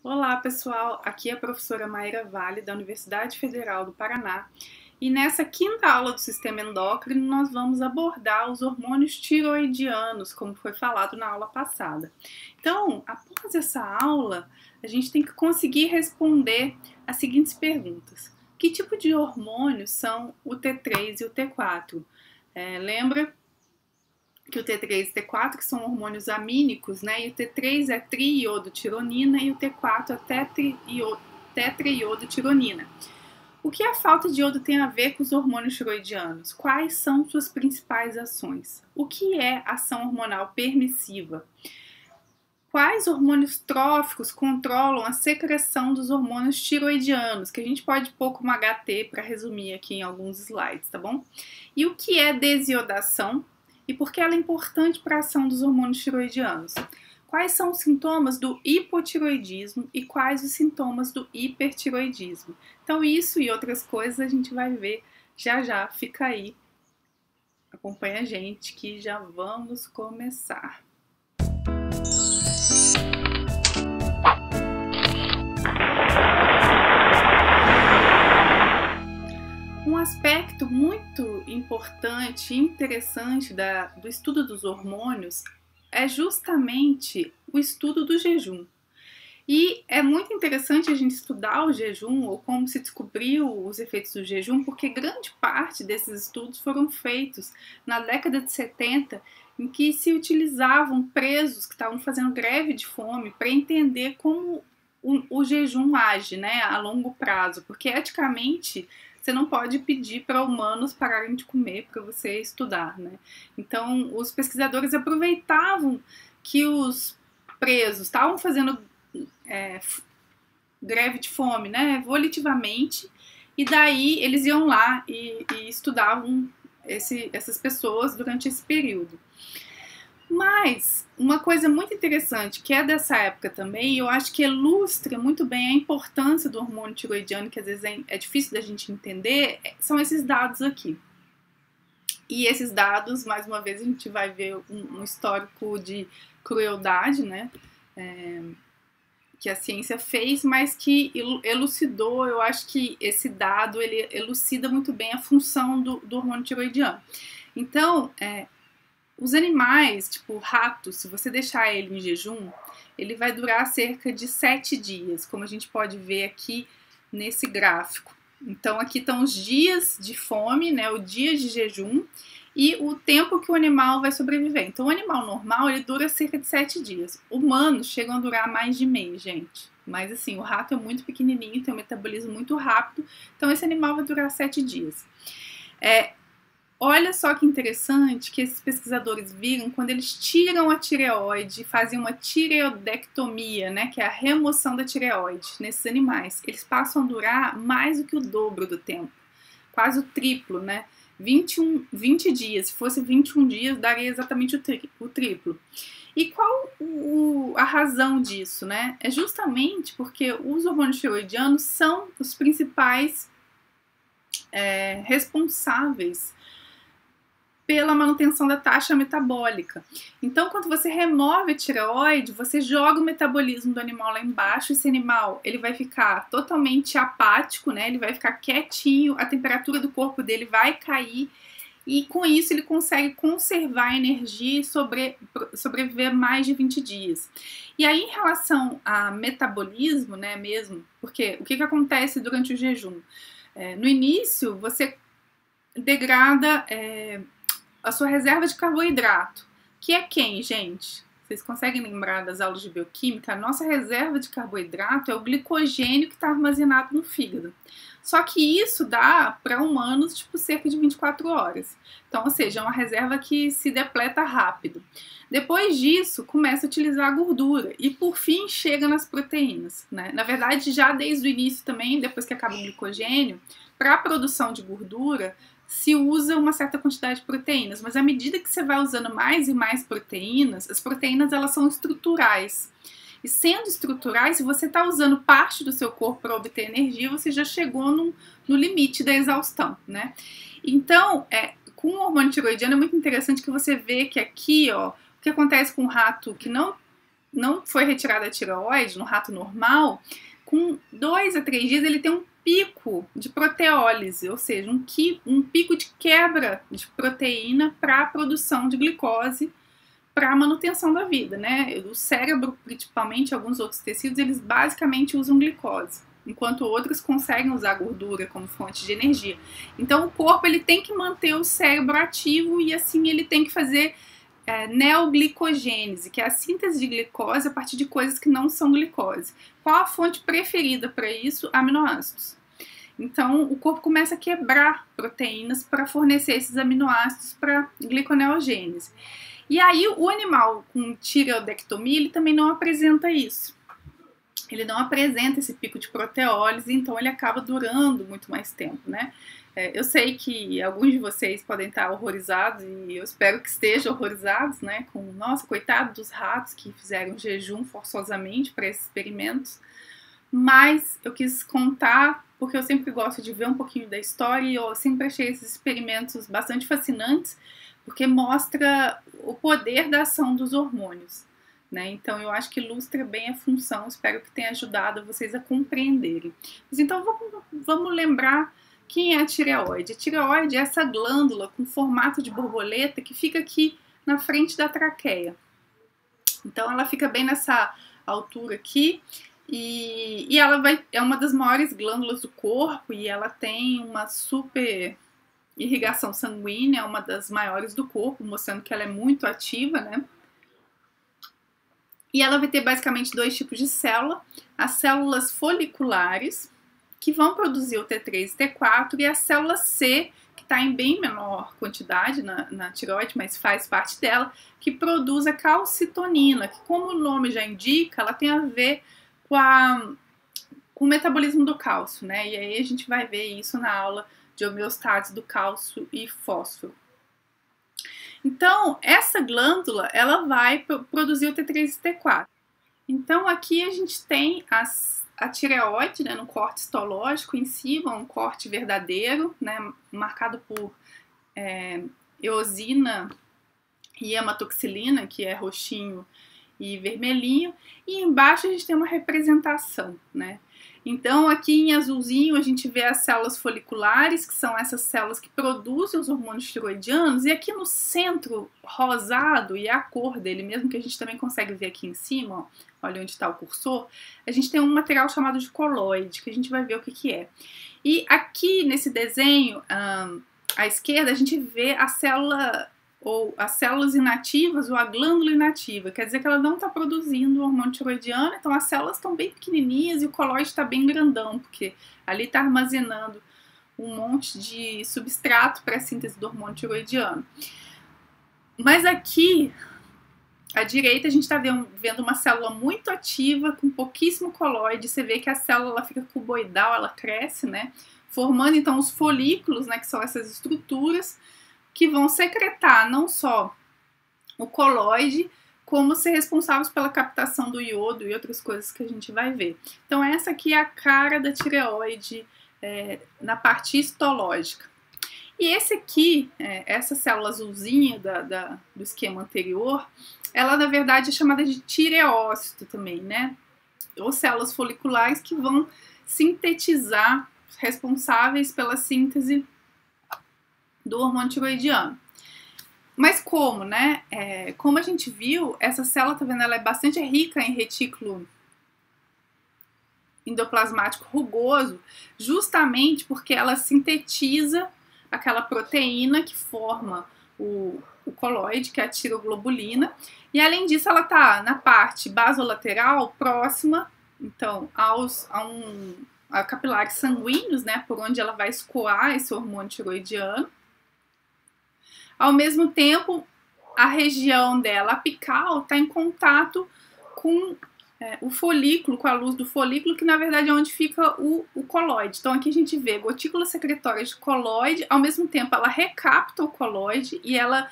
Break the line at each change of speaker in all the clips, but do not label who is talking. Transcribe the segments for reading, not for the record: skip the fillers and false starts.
Olá pessoal, aqui é a professora Mayra Vale da Universidade Federal do Paraná e nessa quinta aula do sistema endócrino nós vamos abordar os hormônios tiroidianos, como foi falado na aula passada. Então, após essa aula, a gente tem que conseguir responder as seguintes perguntas. Que tipo de hormônios são o T3 e o T4? Lembra que o T3 e o T4 que são hormônios amínicos, né? E o T3 é triiodotironina e o T4 é tetraiodotironina. O que a falta de iodo tem a ver com os hormônios tiroidianos? Quais são suas principais ações? O que é ação hormonal permissiva? Quais hormônios tróficos controlam a secreção dos hormônios tiroidianos? Que a gente pode pôr como HT para resumir aqui em alguns slides, tá bom? E o que é desiodação? E por que ela é importante para a ação dos hormônios tiroidianos? Quais são os sintomas do hipotiroidismo e quais os sintomas do hipertiroidismo? Então isso e outras coisas a gente vai ver já já, fica aí, acompanha a gente que já vamos começar. Um aspecto muito importante e interessante do estudo dos hormônios é justamente o estudo do jejum. E é muito interessante a gente estudar o jejum ou como se descobriu os efeitos do jejum, porque grande parte desses estudos foram feitos na década de 70, em que se utilizavam presos que estavam fazendo greve de fome para entender como o jejum age, né, a longo prazo, porque eticamente você não pode pedir para humanos pararem de comer para você estudar, né? Então, os pesquisadores aproveitavam que os presos estavam fazendo greve de fome, né, volitivamente, e daí eles iam lá e estudavam essas pessoas durante esse período. Mas uma coisa muito interessante que é dessa época também, e eu acho que ilustra muito bem a importância do hormônio tiroidiano, que às vezes é difícil da gente entender, são esses dados aqui. E esses dados, mais uma vez, a gente vai ver um histórico de crueldade, né, que a ciência fez, mas que elucidou. Eu acho que esse dado ele elucida muito bem a função do hormônio tiroidiano. Então, os animais, tipo o rato, se você deixar ele em jejum, ele vai durar cerca de 7 dias, como a gente pode ver aqui nesse gráfico. Então aqui estão os dias de fome, né, o dia de jejum e o tempo que o animal vai sobreviver. Então o animal normal, ele dura cerca de 7 dias. Humanos chegam a durar mais de mês, gente. Mas assim, o rato é muito pequenininho, tem um metabolismo muito rápido, então esse animal vai durar 7 dias. Olha só que interessante que esses pesquisadores viram quando eles tiram a tireoide, fazem uma tireoidectomia, né, que é a remoção da tireoide nesses animais. Eles passam a durar mais do que o dobro do tempo, quase o triplo, né? 20 dias, se fosse 21 dias, daria exatamente o triplo. E qual a razão disso, né? É justamente porque os hormônios tiroidianos são os principais responsáveis pela manutenção da taxa metabólica. Então, quando você remove a tireoide, você joga o metabolismo do animal lá embaixo. Esse animal, ele vai ficar totalmente apático, né? Ele vai ficar quietinho, a temperatura do corpo dele vai cair e com isso ele consegue conservar a energia e sobreviver mais de 20 dias. E aí, em relação a metabolismo, né, mesmo, porque o que acontece durante o jejum? No início, você degrada a sua reserva de carboidrato, que é quem, gente? Vocês conseguem lembrar das aulas de bioquímica? A nossa reserva de carboidrato é o glicogênio que está armazenado no fígado. Só que isso dá para humanos, tipo, cerca de 24 horas. Então, ou seja, é uma reserva que se depleta rápido. Depois disso, começa a utilizar a gordura e, por fim, chega nas proteínas, né? Na verdade, já desde o início também, depois que acaba o glicogênio, para a produção de gordura, se usa uma certa quantidade de proteínas, mas à medida que você vai usando mais e mais proteínas, as proteínas elas são estruturais. E sendo estruturais, se você está usando parte do seu corpo para obter energia, você já chegou no limite da exaustão, né? Então, com o hormônio tiroidiano é muito interessante que você vê que aqui, ó, o que acontece com o rato que não não foi retirada a tireoide no rato normal, com 2 a 3 dias ele tem um pico de proteólise, ou seja, um pico de quebra de proteína para a produção de glicose para a manutenção da vida, né? O cérebro, principalmente, alguns outros tecidos, eles basicamente usam glicose, enquanto outros conseguem usar gordura como fonte de energia. Então, o corpo ele tem que manter o cérebro ativo e assim ele tem que fazer neoglicogênese, que é a síntese de glicose a partir de coisas que não são glicose. Qual a fonte preferida para isso? Aminoácidos. Então, o corpo começa a quebrar proteínas para fornecer esses aminoácidos para gliconeogênese. E aí, o animal com tireoidectomia, ele também não apresenta isso. Ele não apresenta esse pico de proteólise, então ele acaba durando muito mais tempo, né? Eu sei que alguns de vocês podem estar horrorizados, e eu espero que estejam horrorizados, né? Com, nossa, coitado dos ratos que fizeram jejum forçosamente para esses experimentos. Mas eu quis contar, porque eu sempre gosto de ver um pouquinho da história, e eu sempre achei esses experimentos bastante fascinantes, porque mostra o poder da ação dos hormônios, né? Então eu acho que ilustra bem a função, espero que tenha ajudado vocês a compreenderem. Mas então vamos lembrar quem é a tireoide. A tireoide é essa glândula com formato de borboleta que fica aqui na frente da traqueia. Então ela fica bem nessa altura aqui e ela é uma das maiores glândulas do corpo e ela tem uma super irrigação sanguínea, é uma das maiores do corpo, mostrando que ela é muito ativa, né? E ela vai ter basicamente 2 tipos de célula, as células foliculares, que vão produzir o T3 e T4, e a célula C, que está em bem menor quantidade na tireoide, mas faz parte dela, que produz a calcitonina, que como o nome já indica, ela tem a ver com o metabolismo do cálcio, né? E aí a gente vai ver isso na aula de homeostase do cálcio e fósforo. Então, essa glândula, ela vai produzir o T3 e T4. Então, aqui a gente tem a tireoide, né, no corte histológico em cima, um corte verdadeiro, né, marcado por eosina e hematoxilina, que é roxinho e vermelhinho, e embaixo a gente tem uma representação, né? Então, aqui em azulzinho a gente vê as células foliculares, que são essas células que produzem os hormônios tiroidianos, e aqui no centro, rosado, e é a cor dele mesmo, que a gente também consegue ver aqui em cima, ó, olha onde está o cursor, a gente tem um material chamado de coloide, que a gente vai ver o que é. E aqui nesse desenho, à esquerda, a gente vê a célula, ou as células inativas, ou a glândula inativa, quer dizer que ela não está produzindo o hormônio tiroidiano, então as células estão bem pequenininhas e o coloide está bem grandão, porque ali está armazenando um monte de substrato para a síntese do hormônio tiroidiano. Mas aqui, à direita, a gente está vendo uma célula muito ativa, com pouquíssimo coloide, você vê que a célula ela fica cuboidal, ela cresce, né, formando então os folículos, né, que são essas estruturas, que vão secretar não só o coloide, como ser responsáveis pela captação do iodo e outras coisas que a gente vai ver. Então essa aqui é a cara da tireoide na parte histológica. E esse aqui, essa célula azulzinha do esquema anterior, ela na verdade é chamada de tireócito também, né? Ou células foliculares que vão sintetizar, responsáveis pela síntese do hormônio tiroidiano. Mas como, né? Como a gente viu, essa célula, tá vendo, ela é bastante rica em retículo endoplasmático rugoso, justamente porque ela sintetiza aquela proteína que forma o coloide, que é a tiroglobulina, e além disso ela tá na parte basolateral próxima, então, a capilares sanguíneos, né, por onde ela vai escoar esse hormônio tiroidiano. Ao mesmo tempo, a região dela apical está em contato com o folículo, com a luz do folículo, que na verdade é onde fica o coloide. Então aqui a gente vê gotículas secretórias de coloide, ao mesmo tempo ela recapta o coloide e ela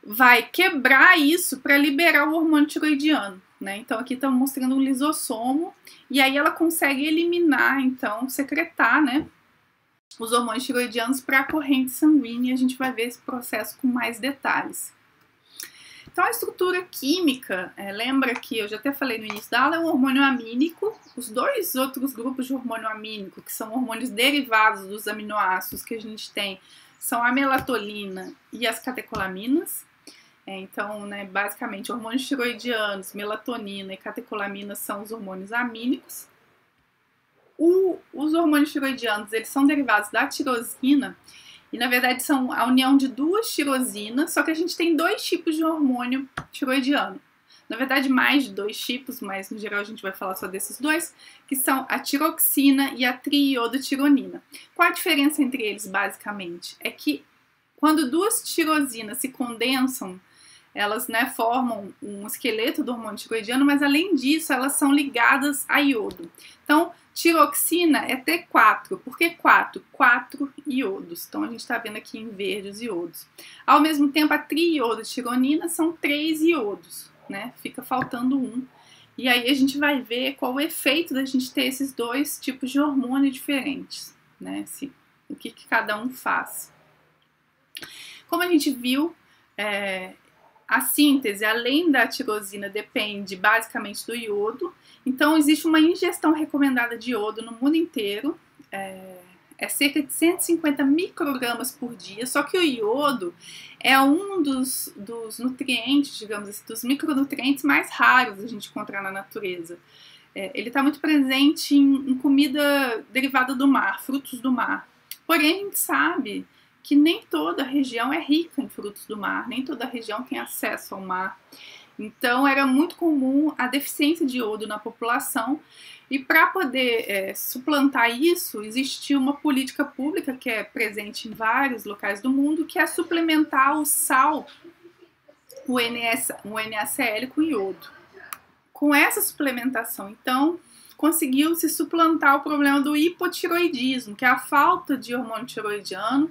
vai quebrar isso para liberar o hormônio tiroidiano, né? Então aqui está mostrando um lisossomo e aí ela consegue eliminar, então, secretar, né, os hormônios tiroidianos para a corrente sanguínea, e a gente vai ver esse processo com mais detalhes. Então, a estrutura química, lembra que eu já até falei no início da aula, é um hormônio amínico. Os dois outros grupos de hormônio amínico, que são hormônios derivados dos aminoácidos que a gente tem, são a melatonina e as catecolaminas. Então, né, basicamente, hormônios tiroidianos, melatonina e catecolaminas são os hormônios amínicos. Os hormônios tiroidianos, eles são derivados da tirosina, e na verdade são a união de duas tirosinas, só que a gente tem dois tipos de hormônio tiroidiano. Na verdade, mais de dois tipos, mas no geral a gente vai falar só desses dois, que são a tiroxina e a triiodotironina. Qual a diferença entre eles, basicamente? É que quando duas tirosinas se condensam, elas, né, formam um esqueleto do hormônio tiroidiano, mas além disso, elas são ligadas a iodo. Então, tiroxina é T4. Por que 4? 4 iodos. Então, a gente está vendo aqui em verde os iodos. Ao mesmo tempo, a triiodotironina são 3 iodos, né? Fica faltando um. E aí a gente vai ver qual o efeito da gente ter esses dois tipos de hormônio diferentes, né? O que cada um faz. Como a gente viu, a síntese, além da tirosina, depende basicamente do iodo. Então, existe uma ingestão recomendada de iodo no mundo inteiro. É cerca de 150 microgramas por dia. Só que o iodo é um dos nutrientes, digamos assim, dos micronutrientes mais raros a gente encontrar na natureza. Ele está muito presente em comida derivada do mar, frutos do mar. Porém, a gente sabe que nem toda região é rica em frutos do mar, nem toda região tem acesso ao mar. Então, era muito comum a deficiência de iodo na população, e para poder suplantar isso, existia uma política pública que é presente em vários locais do mundo, que é suplementar o sal, o NaCl com iodo. Com essa suplementação, então, conseguiu-se suplantar o problema do hipotiroidismo, que é a falta de hormônio tiroidiano,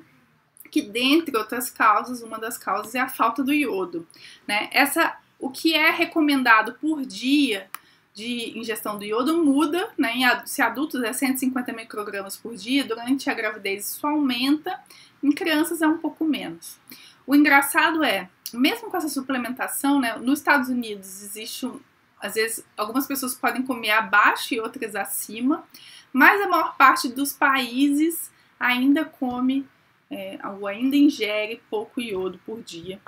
que, dentre outras causas, uma das causas é a falta do iodo, né? O que é recomendado por dia de ingestão do iodo muda, né? Se adultos é 150 microgramas por dia, durante a gravidez isso aumenta, em crianças é um pouco menos. O engraçado mesmo com essa suplementação, né, nos Estados Unidos existe, às vezes, algumas pessoas podem comer abaixo e outras acima, mas a maior parte dos países ainda come ou ainda ingere pouco iodo por dia,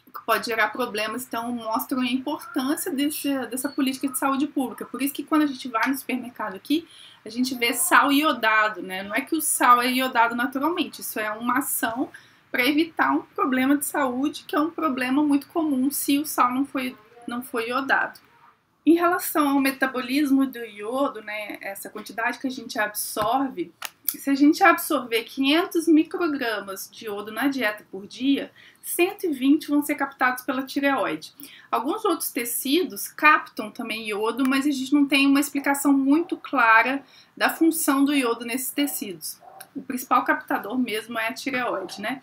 o que pode gerar problemas. Então, mostram a importância dessa política de saúde pública. Por isso que quando a gente vai no supermercado aqui, a gente vê sal iodado, né? Não é que o sal é iodado naturalmente, isso é uma ação para evitar um problema de saúde, que é um problema muito comum se o sal não foi iodado. Em relação ao metabolismo do iodo, né, essa quantidade que a gente absorve, se a gente absorver 500 microgramas de iodo na dieta por dia, 120 vão ser captados pela tireoide. Alguns outros tecidos captam também iodo, mas a gente não tem uma explicação muito clara da função do iodo nesses tecidos. O principal captador mesmo é a tireoide, né?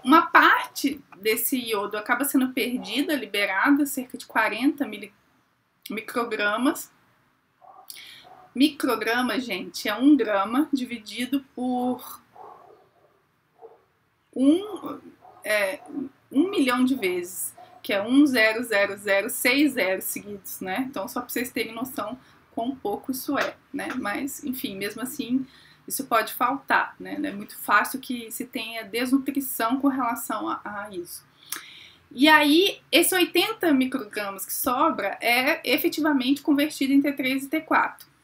Uma parte desse iodo acaba sendo perdida, liberada, cerca de 40 microgramas. Micrograma, gente, é 1 grama dividido por 1 milhão de vezes, que é 1,00060 seguidos, né? Então, só para vocês terem noção quão pouco isso é, né? Mas, enfim, mesmo assim, isso pode faltar, né? É muito fácil que se tenha desnutrição com relação a isso. E aí, esse 80 microgramas que sobra é efetivamente convertido em T3 e T4.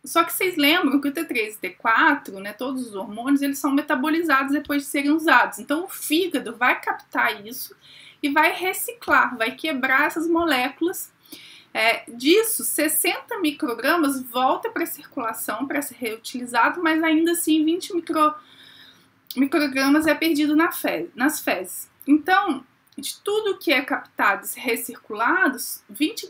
Só que vocês lembram que o T3 e T4, né, todos os hormônios, eles são metabolizados depois de serem usados. Então, o fígado vai captar isso e vai reciclar, vai quebrar essas moléculas. Disso, 60 microgramas volta para a circulação para ser reutilizado, mas ainda assim 20 microgramas é perdido nas fezes. Então, de tudo que é captado e recirculado, 20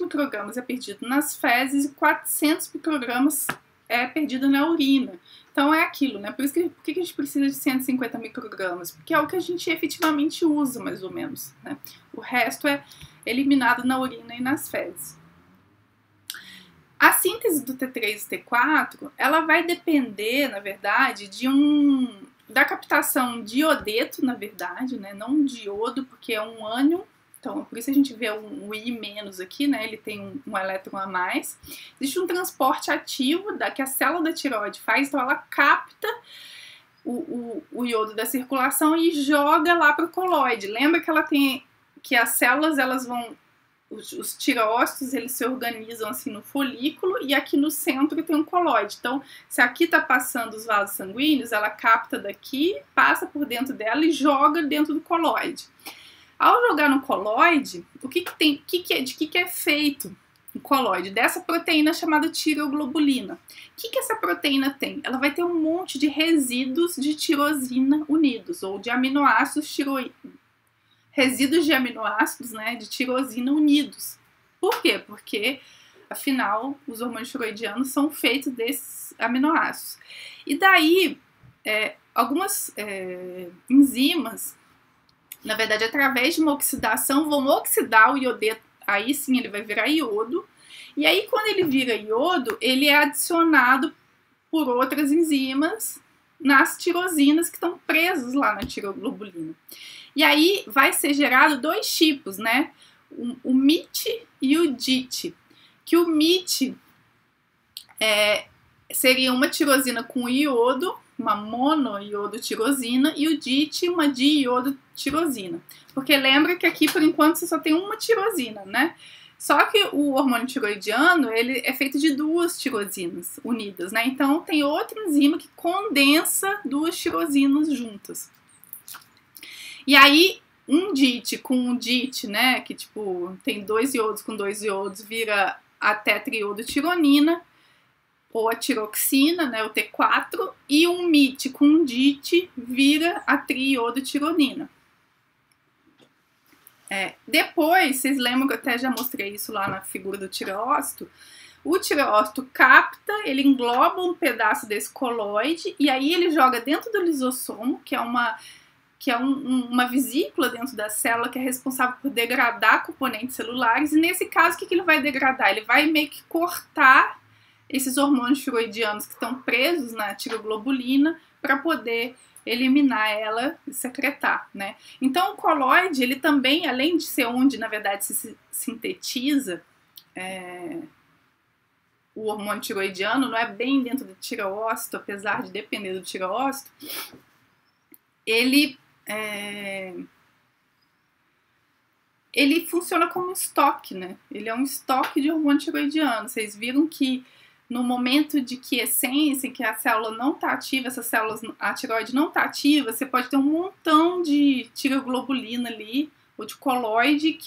microgramas é perdido nas fezes e 400 microgramas é perdido na urina. Então é aquilo, né? Por que a gente precisa de 150 microgramas? Porque é o que a gente efetivamente usa, mais ou menos, né? O resto é eliminado na urina e nas fezes. A síntese do T3 e T4, ela vai depender, na verdade, de da captação de iodeto, na verdade, né? Não de iodo, porque é um ânion. Então, por isso a gente vê um I- aqui, né? Ele tem um elétron a mais. Existe um transporte ativo que a célula da tireoide faz, então ela capta o iodo da circulação e joga lá para o coloide. Lembra que ela tem que as células elas vão os tireócitos eles se organizam assim no folículo e aqui no centro tem um coloide. Então, se aqui está passando os vasos sanguíneos, ela capta daqui, passa por dentro dela e joga dentro do coloide. Ao jogar no coloide, de que é feito o coloide? Dessa proteína chamada tireoglobulina. O que essa proteína tem? Ela vai ter um monte de resíduos de tirosina unidos, ou de aminoácidos resíduos de aminoácidos, né, de tirosina unidos. Por quê? Porque, afinal, os hormônios tiroidianos são feitos desses aminoácidos. E daí, algumas enzimas, na verdade, através de uma oxidação, vão oxidar o iodeto, aí sim ele vai virar iodo, e aí quando ele vira iodo, ele é adicionado por outras enzimas nas tirosinas que estão presas lá na tireoglobulina. E aí vai ser gerado dois tipos, né? O MIT e o DIT. Que o MIT seria uma tirosina com iodo, uma monoiodotirosina, e o DIT uma diiodotirosina. Porque lembra que aqui, por enquanto, você só tem uma tirosina, né? Só que o hormônio tiroidiano, ele é feito de duas tirosinas unidas, né? Então, tem outra enzima que condensa duas tirosinas juntas. E aí, um DIT com um DIT, né, que tipo, tem dois iodos com dois iodos, vira a tetraiodotironina, ou a tiroxina, né, o T4, e um MIT com um DIT vira a triiodotironina. Depois, vocês lembram que eu até já mostrei isso lá na figura do tireócito? O tireócito capta, ele engloba um pedaço desse coloide, e aí ele joga dentro do lisossomo, que é uma vesícula dentro da célula que é responsável por degradar componentes celulares, e nesse caso, o que ele vai degradar? Ele vai meio que cortar esses hormônios tiroidianos que estão presos na tireoglobulina para poder eliminar ela e secretar, né? Então, o coloide, ele também, além de ser onde, na verdade, se sintetiza o hormônio tiroidiano, não é bem dentro do tireócito, apesar de depender do tireócito, ele funciona como um estoque, né? Ele é um estoque de hormônio tiroidiano. Vocês viram que no momento de quiescência, em que a célula não está ativa, a tireoide não está ativa, você pode ter um montão de tireoglobulina ali, ou de coloide,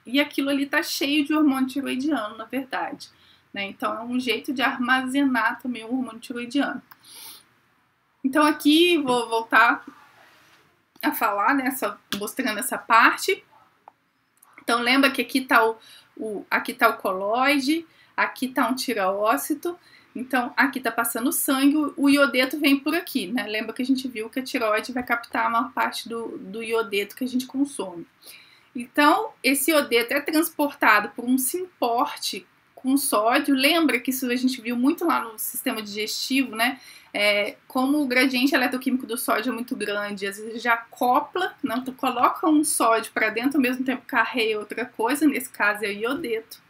e aquilo ali está cheio de hormônio tiroidiano, na verdade, né? Então é um jeito de armazenar também o hormônio tiroidiano. Então aqui vou voltar a falar, né, mostrando essa parte. Então lembra que aqui está o coloide, aqui está um tireócito, então aqui está passando sangue, o iodeto vem por aqui, né? Lembra que a gente viu que a tireoide vai captar a maior parte do iodeto que a gente consome. Então, esse iodeto é transportado por um simporte com sódio. Lembra que isso a gente viu muito lá no sistema digestivo, né? Como o gradiente eletroquímico do sódio é muito grande, às vezes já acopla, não? Tu coloca um sódio para dentro, ao mesmo tempo carrega outra coisa, nesse caso é o iodeto.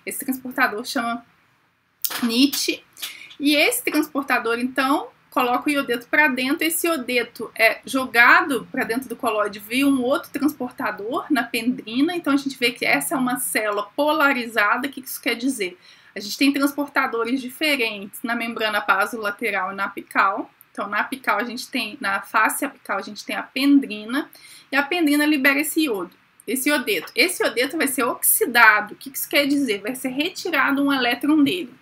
Esse transportador chama NIT. E esse transportador, então, coloca o iodeto para dentro. Esse iodeto é jogado para dentro do coloide via um outro transportador, na pendrina. Então, a gente vê que essa é uma célula polarizada. O que isso quer dizer? A gente tem transportadores diferentes na membrana basolateral e na apical. Então, na apical, na face apical, a gente tem a pendrina. E a pendrina libera esse iodo. Esse iodeto vai ser oxidado. O que isso quer dizer? Vai ser retirado um elétron dele.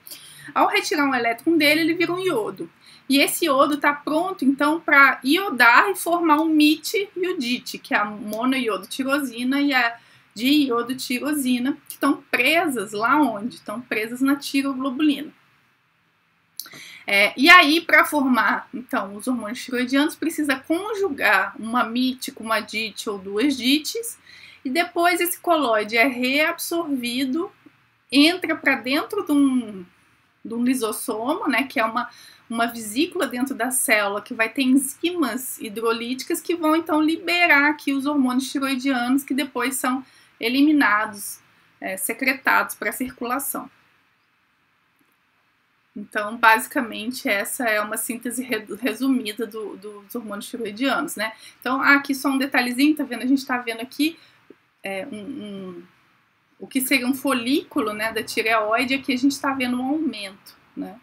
Ao retirar um elétron dele, ele vira um iodo. E esse iodo está pronto, então, para iodar e formar o MIT e o DIT, que é a monoiodotirosina e a diiodotirosina, que estão presas lá onde? Estão presas na tireoglobulina. E aí, para formar, então, os hormônios tiroidianos, precisa conjugar uma MIT com uma DIT ou duas DITs, e depois esse coloide é reabsorvido, entra para dentro de um lisossomo, né, que é uma vesícula dentro da célula que vai ter enzimas hidrolíticas que vão então liberar aqui os hormônios tiroidianos que depois são eliminados, secretados para a circulação. Então, basicamente, essa é uma síntese resumida dos hormônios tiroidianos, né? Então, aqui só um detalhezinho, tá vendo? A gente tá vendo aqui o que seria um folículo, né, da tireoide, aqui a gente está vendo um aumento, né?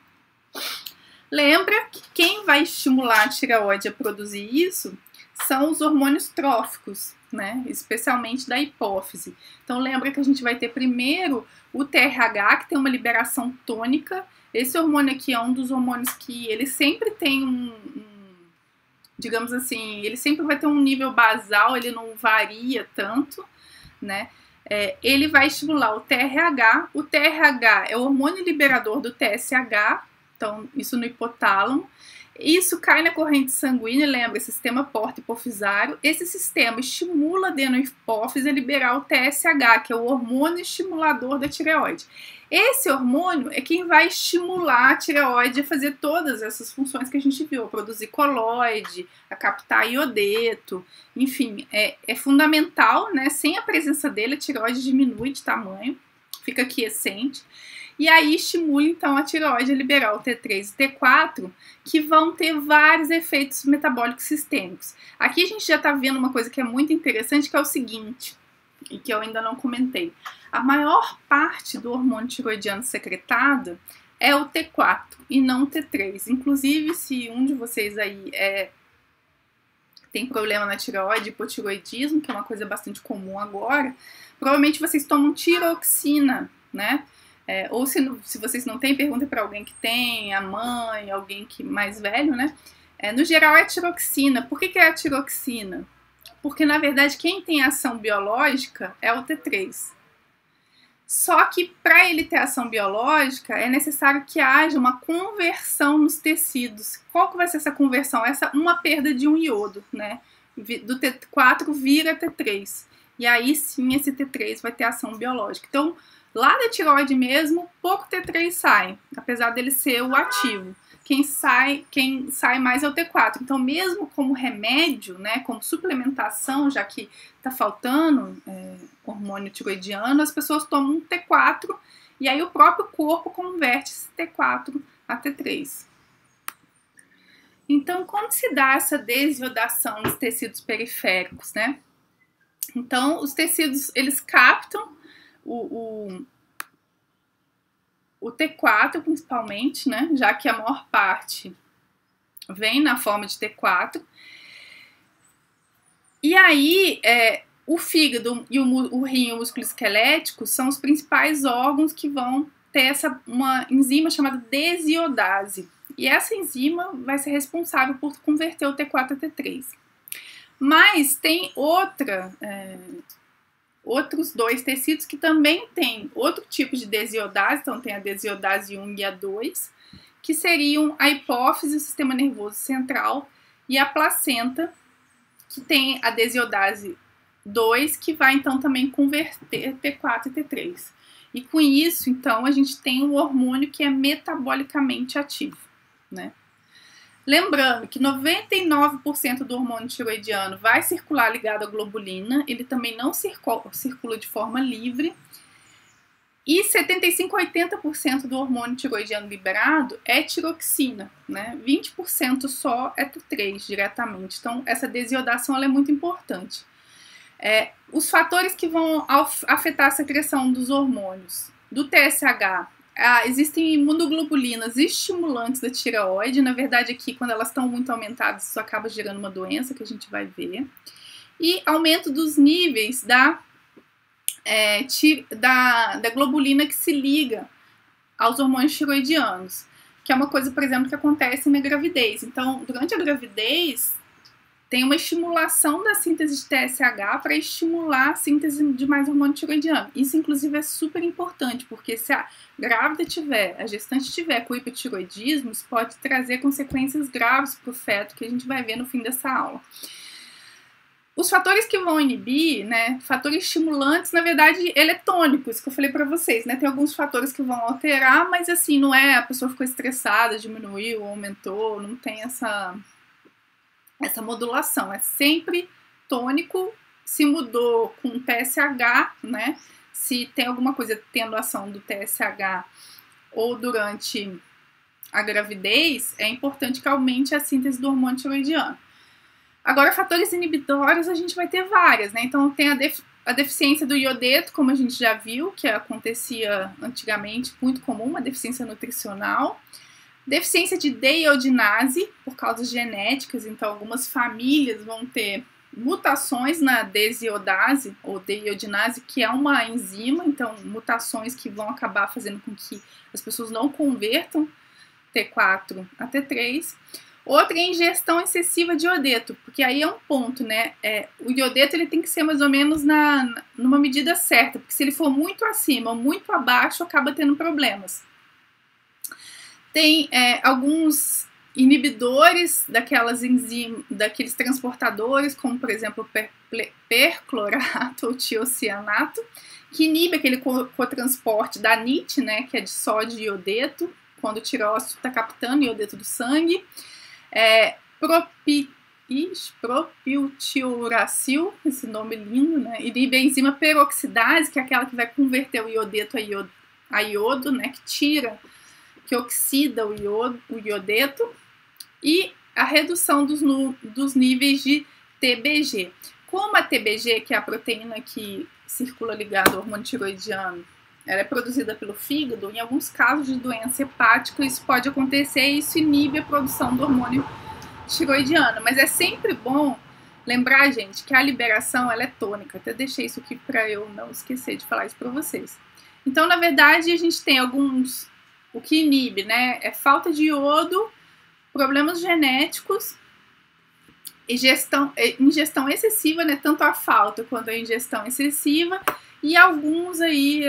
Lembra que quem vai estimular a tireoide a produzir isso são os hormônios tróficos, né, especialmente da hipófise. Então lembra que a gente vai ter primeiro o TRH, que tem uma liberação tônica. Esse hormônio aqui é um dos hormônios que ele sempre tem digamos assim, ele sempre vai ter um nível basal, ele não varia tanto, né? Ele vai estimular o TRH. O TRH é o hormônio liberador do TSH, então isso no hipotálamo. Isso cai na corrente sanguínea, lembra, sistema porta-hipofisário. Esse sistema estimula a adenohipófise a liberar o TSH, que é o hormônio estimulador da tireoide. Esse hormônio é quem vai estimular a tireoide a fazer todas essas funções que a gente viu, a produzir coloide, a captar iodeto, enfim, é fundamental, né? Sem a presença dele, a tireoide diminui de tamanho, fica quiescente. E aí estimula então a tireoide a liberar o T3 e T4, que vão ter vários efeitos metabólicos sistêmicos. Aqui a gente já está vendo uma coisa que é muito interessante, que é o seguinte, e que eu ainda não comentei. A maior parte do hormônio tiroidiano secretado é o T4 e não o T3. Inclusive, se um de vocês aí tem problema na tireoide, hipotiroidismo, que é uma coisa bastante comum agora, provavelmente vocês tomam tiroxina, né? Ou se vocês não têm, perguntem para alguém que tem, a mãe, alguém que mais velho, né? No geral é tiroxina. Por que é a tiroxina? Porque, na verdade, quem tem ação biológica é o T3. Só que, para ele ter ação biológica, é necessário que haja uma conversão nos tecidos. Qual que vai ser essa conversão? Uma perda de um iodo, né? Do T4 vira T3. E aí, sim, esse T3 vai ter ação biológica. Então, lá da tireoide mesmo, pouco T3 sai, apesar dele ser o ativo. Quem sai mais é o T4. Então, mesmo como remédio, né, como suplementação, já que está faltando hormônio tiroidiano, as pessoas tomam um T4 e aí o próprio corpo converte esse T4 a T3. Então, como se dá essa desiodação nos tecidos periféricos, né? Então, os tecidos, eles captam o T4 principalmente, né, já que a maior parte vem na forma de T4. E aí, o fígado e o rim e o músculo esquelético são os principais órgãos que vão ter uma enzima chamada desiodase. E essa enzima vai ser responsável por converter o T4 a T3. Mas tem outros dois tecidos que também têm outro tipo de desiodase, então tem a desiodase 1 e a 2, que seriam a hipófise, o sistema nervoso central, e a placenta, que tem a desiodase 2, que vai então também converter T4 e T3. E com isso, então, a gente tem um hormônio que é metabolicamente ativo, né? Lembrando que 99% do hormônio tiroidiano vai circular ligado à globulina, ele também não circula de forma livre, e 75 a 80% do hormônio tiroidiano liberado é tiroxina, né? 20% só é T3 diretamente, então essa desiodação ela é muito importante. Os fatores que vão afetar a secreção dos hormônios, do TSH, existem imunoglobulinas estimulantes da tireoide. Na verdade, aqui, quando elas estão muito aumentadas, isso acaba gerando uma doença que a gente vai ver. E aumento dos níveis da globulina que se liga aos hormônios tiroidianos, que é uma coisa, por exemplo, que acontece na gravidez. Então, durante a gravidez, tem uma estimulação da síntese de TSH para estimular a síntese de mais hormônio tiroidiano. Isso, inclusive, é super importante, porque se a grávida a gestante tiver com hipotiroidismo, isso pode trazer consequências graves para o feto, que a gente vai ver no fim dessa aula. Os fatores que vão inibir, né, fatores estimulantes, na verdade, ele é tônico, isso que eu falei pra vocês, né, tem alguns fatores que vão alterar, mas assim, não é a pessoa ficou estressada, diminuiu, aumentou, não tem essa modulação, é sempre tônico. Se mudou com TSH, né, se tem alguma coisa tendo ação do TSH ou durante a gravidez, é importante que aumente a síntese do hormônio tiroidiano. Agora, fatores inibitórios a gente vai ter várias, né? Então, tem a deficiência do iodeto, como a gente já viu, que acontecia antigamente, muito comum, uma deficiência nutricional. Deficiência de deiodinase, por causas genéticas, então algumas famílias vão ter mutações na desiodase, ou deiodinase, que é uma enzima, então mutações que vão acabar fazendo com que as pessoas não convertam T4 a T3. Outra é ingestão excessiva de iodeto, porque aí é um ponto, né? O iodeto ele tem que ser mais ou menos numa medida certa, porque se ele for muito acima ou muito abaixo, acaba tendo problemas. Tem alguns inibidores daquelas enzimas, daqueles transportadores, como por exemplo perclorato ou tiocianato, que inibe aquele cotransporte da NIT, né? Que é de sódio e iodeto, quando o tireócito está captando iodeto do sangue. Propiltiuracil, esse nome lindo, né? Inibe a enzima peroxidase, que é aquela que vai converter o iodeto a iodo, né? Que oxida o iodeto, e a redução dos níveis de TBG. Como a TBG, que é a proteína que circula ligada ao hormônio tiroidiano, ela é produzida pelo fígado, em alguns casos de doença hepática isso pode acontecer e isso inibe a produção do hormônio tiroidiano. Mas é sempre bom lembrar, gente, que a liberação ela é tônica. Até deixei isso aqui para eu não esquecer de falar isso para vocês. Então, na verdade, a gente tem alguns... O que inibe, né? É falta de iodo, problemas genéticos, ingestão excessiva, né? Tanto a falta quanto a ingestão excessiva, e alguns aí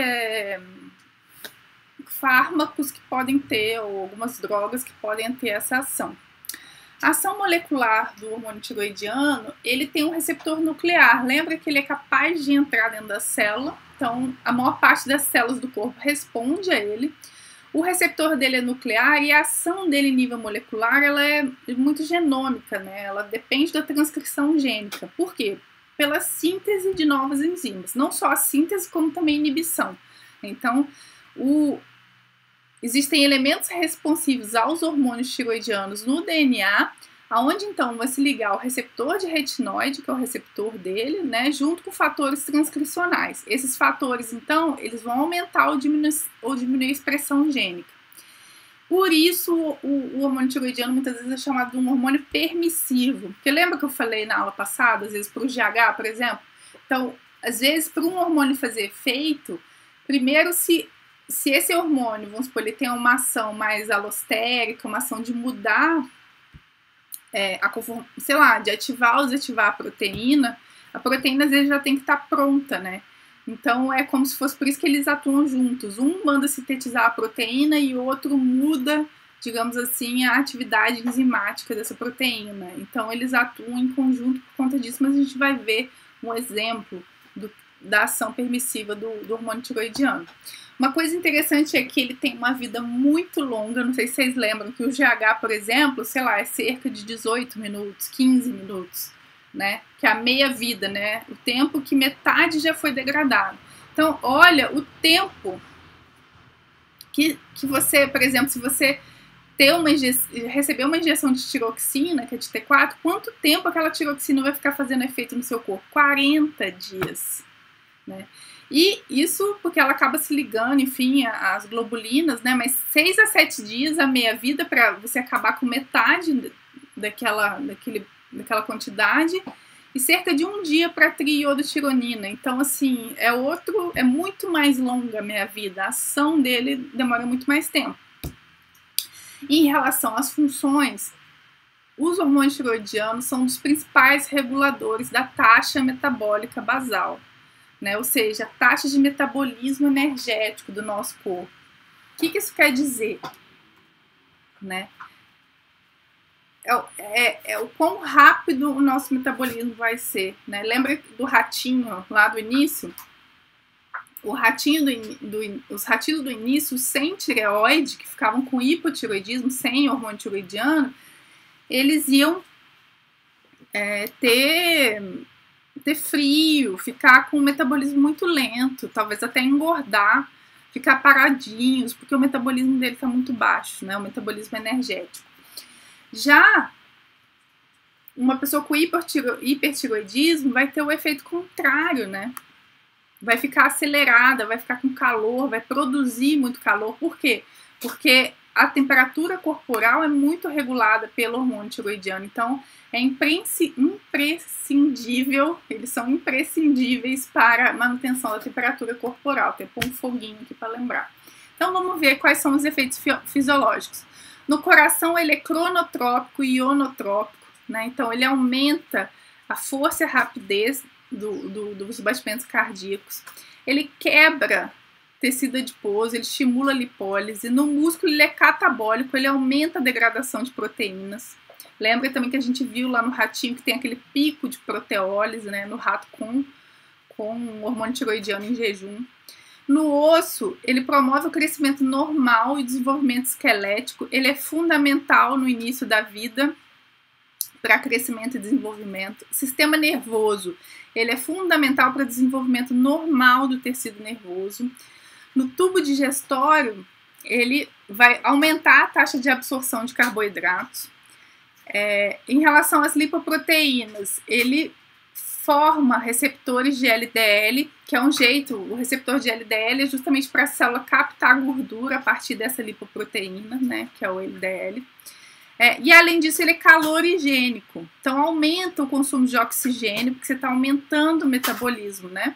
fármacos que podem ter, ou algumas drogas que podem ter essa ação. A ação molecular do hormônio tiroidiano, ele tem um receptor nuclear. Lembra que ele é capaz de entrar dentro da célula, então a maior parte das células do corpo responde a ele. O receptor dele é nuclear e a ação dele em nível molecular ela é muito genômica, né? Ela depende da transcrição gênica. Por quê? Pela síntese de novas enzimas. Não só a síntese, como também a inibição. Então, existem elementos responsivos aos hormônios tiroidianos no DNA, aonde então vai se ligar o receptor de retinoide, que é o receptor dele, né, junto com fatores transcricionais. Esses fatores, então, eles vão aumentar ou diminuir a expressão gênica. Por isso, o hormônio tiroidiano muitas vezes é chamado de um hormônio permissivo. Porque lembra que eu falei na aula passada, às vezes para o GH, por exemplo? Então, às vezes, para um hormônio fazer efeito, primeiro se esse hormônio, vamos supor, ele tem uma ação mais alostérica, uma ação de mudar, de ativar ou desativar a proteína às vezes já tem que estar pronta, né? Então é como se fosse por isso que eles atuam juntos. Um manda sintetizar a proteína e o outro muda, digamos assim, a atividade enzimática dessa proteína. Então eles atuam em conjunto por conta disso, mas a gente vai ver um exemplo da ação permissiva do hormônio tiroidiano. Uma coisa interessante é que ele tem uma vida muito longa, não sei se vocês lembram que o GH, por exemplo, sei lá, é cerca de 18 minutos, 15 minutos, né? Que é a meia-vida, né? O tempo que metade já foi degradado. Então, olha o tempo que você, por exemplo, se você receber uma injeção de tiroxina, que é de T4, quanto tempo aquela tiroxina vai ficar fazendo efeito no seu corpo? 40 dias, né? E isso porque ela acaba se ligando, enfim, às globulinas, né? Mas 6 a 7 dias a meia-vida para você acabar com metade daquela quantidade, e cerca de 1 dia para triiodotironina. Então, assim, é muito mais longa a meia-vida. A ação dele demora muito mais tempo. Em relação às funções, os hormônios tiroidianos são um dos principais reguladores da taxa metabólica basal, né? Ou seja, a taxa de metabolismo energético do nosso corpo. O que isso quer dizer, né? o quão rápido o nosso metabolismo vai ser, né? Lembra do ratinho lá do início? O ratinho os ratinhos do início, sem tireoide, que ficavam com hipotireoidismo, sem hormônio tiroidiano, eles iam ter frio, ficar com o metabolismo muito lento, talvez até engordar, ficar paradinhos, porque o metabolismo dele está muito baixo, né? O metabolismo energético. Já uma pessoa com hipertiroidismo vai ter o efeito contrário, né? Vai ficar acelerada, vai ficar com calor, vai produzir muito calor. Por quê? Porque a temperatura corporal é muito regulada pelo hormônio tiroidiano. Então, é imprescindível, eles são imprescindíveis para a manutenção da temperatura corporal. Tem um foguinho aqui para lembrar. Então, vamos ver quais são os efeitos fisiológicos. No coração, ele é cronotrópico e ionotrópico, né? Então, ele aumenta a força e a rapidez dos batimentos cardíacos. Ele quebra tecido adiposo, ele estimula a lipólise. No músculo, ele é catabólico, ele aumenta a degradação de proteínas. Lembra também que a gente viu lá no ratinho que tem aquele pico de proteólise, né? No rato com hormônio tiroidiano em jejum. No osso, ele promove o crescimento normal e o desenvolvimento esquelético. Ele é fundamental no início da vida para crescimento e desenvolvimento. Sistema nervoso, ele é fundamental para o desenvolvimento normal do tecido nervoso. No tubo digestório, ele vai aumentar a taxa de absorção de carboidratos. Em relação às lipoproteínas, ele forma receptores de LDL, que é um jeito, o receptor de LDL é justamente para a célula captar gordura a partir dessa lipoproteína, né, que é o LDL. E além disso, ele é calorigênico, então aumenta o consumo de oxigênio, porque você está aumentando o metabolismo, né?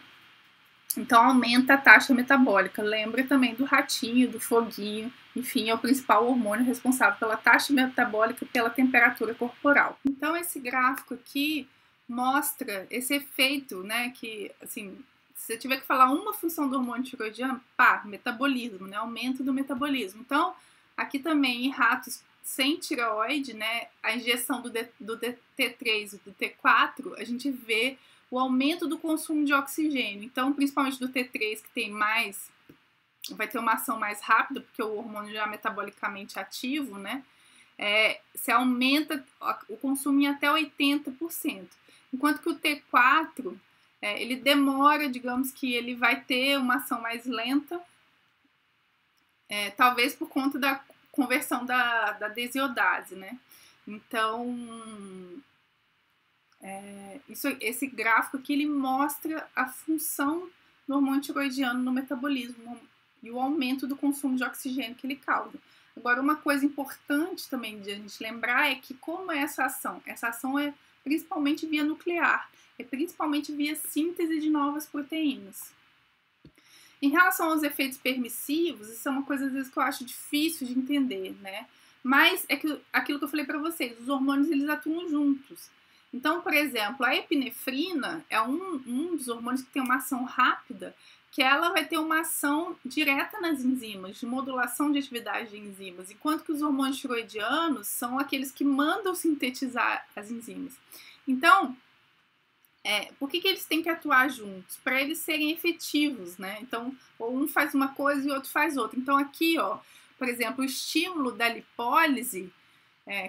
Então aumenta a taxa metabólica. Lembra também do ratinho, do foguinho, enfim, é o principal hormônio responsável pela taxa metabólica e pela temperatura corporal. Então esse gráfico aqui mostra esse efeito, né, que, assim, se você tiver que falar uma função do hormônio tiroidiano, metabolismo, né, aumento do metabolismo. Então, aqui também em ratos sem tireoide, né, a injeção do T3 e do T4, a gente vê o aumento do consumo de oxigênio. Então, principalmente do T3, que tem mais, vai ter uma ação mais rápida, porque o hormônio já é metabolicamente ativo, né, se aumenta o consumo em até 80%. Enquanto que o T4, ele demora, digamos que ele vai ter uma ação mais lenta, talvez por conta da conversão da desiodase, né? Então, esse gráfico aqui, ele mostra a função do hormônio tiroidiano no metabolismo e o aumento do consumo de oxigênio que ele causa. Agora, uma coisa importante também de a gente lembrar é que como é essa ação? Essa ação é principalmente via nuclear, é principalmente via síntese de novas proteínas. Em relação aos efeitos permissivos, isso é uma coisa às vezes que eu acho difícil de entender, né? Mas é que aquilo que eu falei para vocês, os hormônios eles atuam juntos. Então, por exemplo, a epinefrina é um dos hormônios que tem uma ação rápida, que ela vai ter uma ação direta nas enzimas, de modulação de atividade de enzimas, enquanto que os hormônios tiroidianos são aqueles que mandam sintetizar as enzimas. Então, por que eles têm que atuar juntos? Para eles serem efetivos, né? Então, ou um faz uma coisa e o outro faz outra. Então, aqui, ó, por exemplo, o estímulo da lipólise,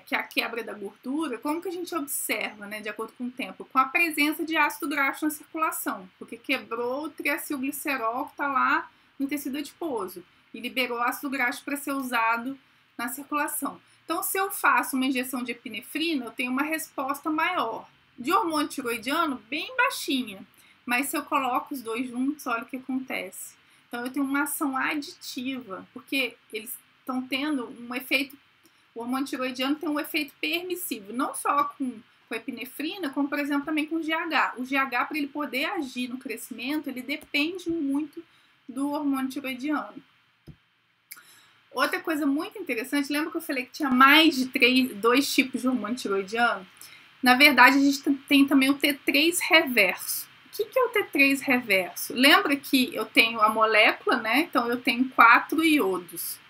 que é a quebra da gordura, como que a gente observa, né, de acordo com o tempo? Com a presença de ácido graxo na circulação, porque quebrou o triacilglicerol que está lá no tecido adiposo e liberou ácido graxo para ser usado na circulação. Então, se eu faço uma injeção de epinefrina, eu tenho uma resposta maior. De hormônio tiroidiano, bem baixinha, mas se eu coloco os dois juntos, olha o que acontece. Então, eu tenho uma ação aditiva, porque eles estão tendo um efeito. O hormônio tiroidiano tem um efeito permissivo, não só com a epinefrina, como, por exemplo, também com o GH. O GH, para ele poder agir no crescimento, ele depende muito do hormônio tiroidiano. Outra coisa muito interessante, lembra que eu falei que tinha mais de dois tipos de hormônio tiroidiano? Na verdade, a gente tem também o T3 reverso. O que é o T3 reverso? Lembra que eu tenho a molécula, né? Então, eu tenho 4 iodos.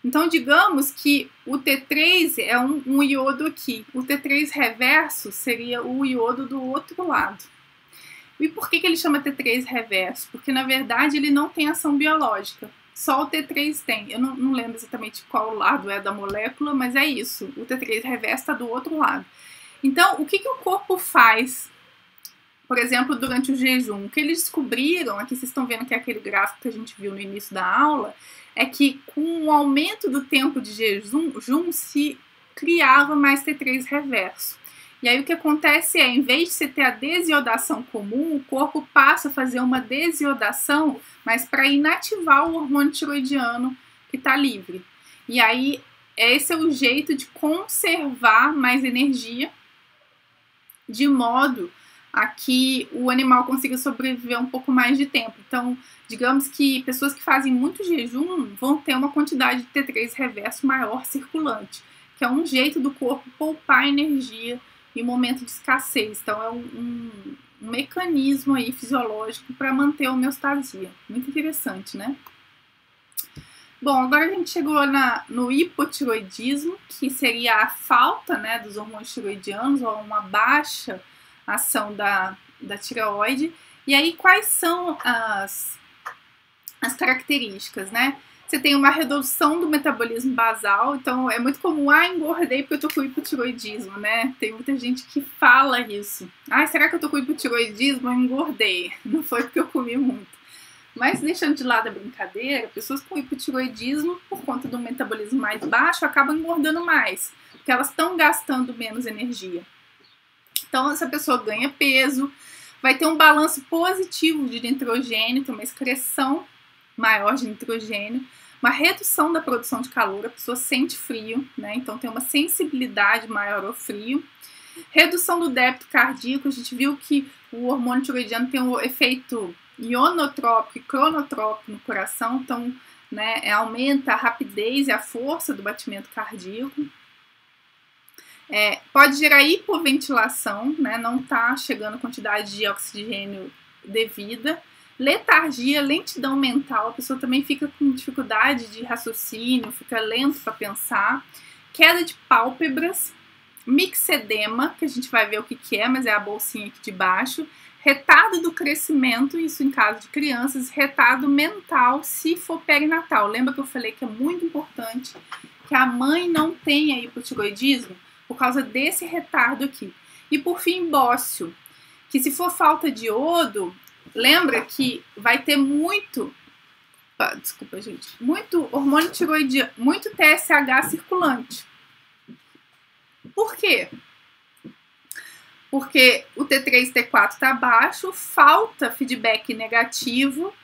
Então, digamos que o T3 é um iodo aqui. O T3 reverso seria o iodo do outro lado. E por que ele chama T3 reverso? Porque, na verdade, ele não tem ação biológica. Só o T3 tem. Eu não lembro exatamente qual lado é da molécula, mas é isso. O T3 reverso está do outro lado. Então, o que o corpo faz, por exemplo, durante o jejum? O que eles descobriram, aqui vocês estão vendo que é aquele gráfico que a gente viu no início da aula, é que com o aumento do tempo de jejum se criava mais T3 reverso. E aí o que acontece é, em vez de você ter a desiodação comum, o corpo passa a fazer uma desiodação, mas para inativar o hormônio tiroidiano que está livre. E aí esse é o jeito de conservar mais energia, de modo a que o animal consiga sobreviver um pouco mais de tempo. Então, digamos que pessoas que fazem muito jejum vão ter uma quantidade de T3 reverso maior circulante, que é um jeito do corpo poupar energia em momento de escassez. Então, é um mecanismo aí fisiológico para manter a homeostasia. Muito interessante, né? Bom, agora a gente chegou no hipotiroidismo, que seria a falta, né, dos hormônios tiroidianos, ou uma baixa ação da tireoide. E aí, quais são as características, né? Você tem uma redução do metabolismo basal, então é muito comum, engordei porque eu tô com hipotiroidismo, né? Tem muita gente que fala isso. Será que eu tô com hipotiroidismo? Eu engordei. Não foi porque eu comi muito. Mas deixando de lado a brincadeira, pessoas com hipotiroidismo, por conta do metabolismo mais baixo, acabam engordando mais, porque elas estão gastando menos energia. Então, essa pessoa ganha peso, vai ter um balanço positivo de nitrogênio, tem uma excreção maior de nitrogênio, uma redução da produção de calor, a pessoa sente frio, né? Então tem uma sensibilidade maior ao frio. Redução do débito cardíaco, a gente viu que o hormônio tiroidiano tem um efeito ionotrópico e cronotrópico no coração, então, né, aumenta a rapidez e a força do batimento cardíaco. Pode gerar hipoventilação, né, não está chegando a quantidade de oxigênio devida. Letargia, lentidão mental, a pessoa também fica com dificuldade de raciocínio, fica lento para pensar. Queda de pálpebras, mixedema, que a gente vai ver o que é, mas é a bolsinha aqui de baixo. Retardo do crescimento, isso em caso de crianças. Retardo mental, se for perinatal. Lembra que eu falei que é muito importante que a mãe não tenha hipotiroidismo por causa desse retardo aqui. E por fim, bócio, que se for falta de iodo, lembra que vai ter muito hormônio tiroidiano, muito TSH circulante. Por quê? Porque o T3 e T4 está baixo, falta feedback negativo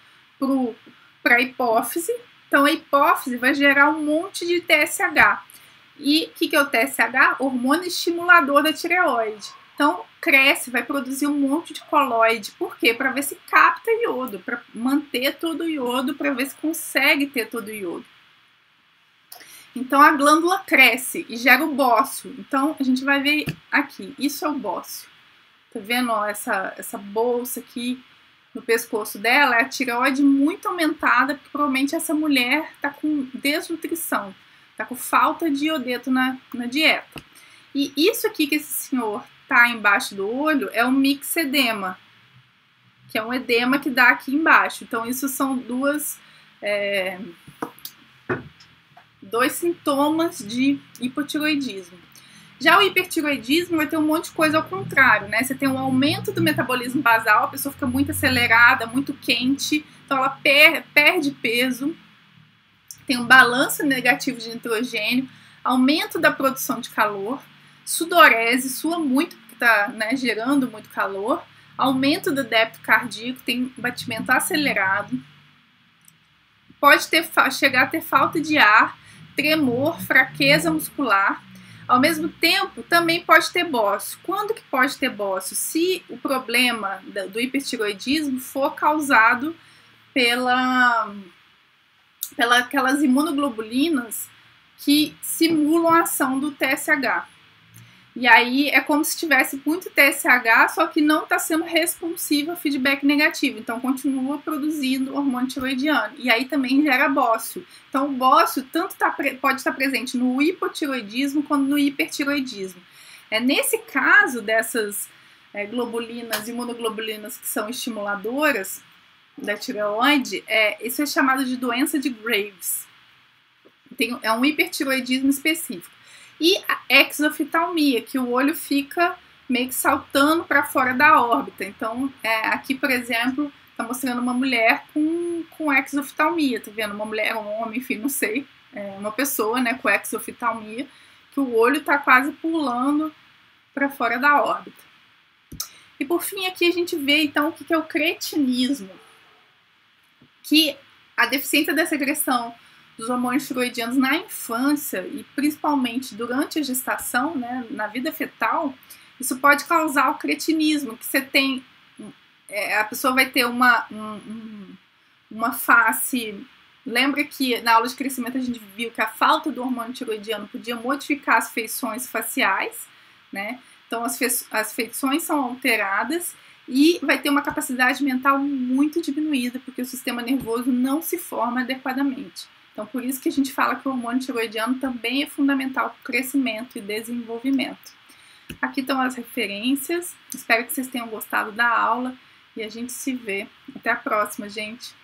para a hipófise. Então, a hipófise vai gerar um monte de TSH. E o que é o TSH? Hormônio estimulador da tireoide. Então, cresce, vai produzir um monte de coloide. Por quê? Para ver se capta iodo, para manter todo o iodo, para ver se consegue ter todo o iodo. Então, a glândula cresce e gera o bócio. Então, a gente vai ver aqui. Isso é o bócio. Tá vendo, ó, essa bolsa aqui no pescoço dela? É a tireoide muito aumentada, porque provavelmente essa mulher tá com desnutrição. Tá com falta de iodeto na dieta. E isso aqui que esse senhor tá embaixo do olho é um mixedema, que é um edema que dá aqui embaixo. Então, isso são dois sintomas de hipotiroidismo. Já o hipertiroidismo vai ter um monte de coisa ao contrário, né? Você tem um aumento do metabolismo basal, a pessoa fica muito acelerada, muito quente, então ela perde peso, tem um balanço negativo de nitrogênio, aumento da produção de calor, sudorese, sua muito, porque está, né, gerando muito calor, aumento do débito cardíaco, tem batimento acelerado, pode chegar a ter falta de ar, tremor, fraqueza muscular. Ao mesmo tempo, também pode ter bócio. Quando que pode ter bócio? Se o problema do hipertiroidismo for causado aquelas imunoglobulinas que simulam a ação do TSH. E aí é como se tivesse muito TSH, só que não está sendo responsivo a feedback negativo. Então continua produzindo hormônio tiroidiano. E aí também gera bócio. Então o bócio tanto pode estar presente no hipotiroidismo quanto no hipertiroidismo. Nesse caso dessas globulinas, imunoglobulinas que são estimuladoras da tireoide, isso é chamado de doença de Graves. É um hipertiroidismo específico. E a exoftalmia, que o olho fica meio que saltando para fora da órbita. Então, aqui, por exemplo, está mostrando uma mulher com exoftalmia, tá vendo? Uma mulher, um homem, enfim, não sei, uma pessoa, né, com exoftalmia, que o olho está quase pulando para fora da órbita. E por fim, aqui a gente vê, então, o que é o cretinismo, que a deficiência da secreção dos hormônios tiroidianos na infância e principalmente durante a gestação, né, na vida fetal, isso pode causar o cretinismo, que você tem, a pessoa vai ter uma face. Lembra que na aula de crescimento a gente viu que a falta do hormônio tiroidiano podia modificar as feições faciais, né? Então as feições são alteradas e vai ter uma capacidade mental muito diminuída, porque o sistema nervoso não se forma adequadamente. Então, por isso que a gente fala que o hormônio tiroidiano também é fundamental para o crescimento e desenvolvimento. Aqui estão as referências. Espero que vocês tenham gostado da aula e a gente se vê. Até a próxima, gente!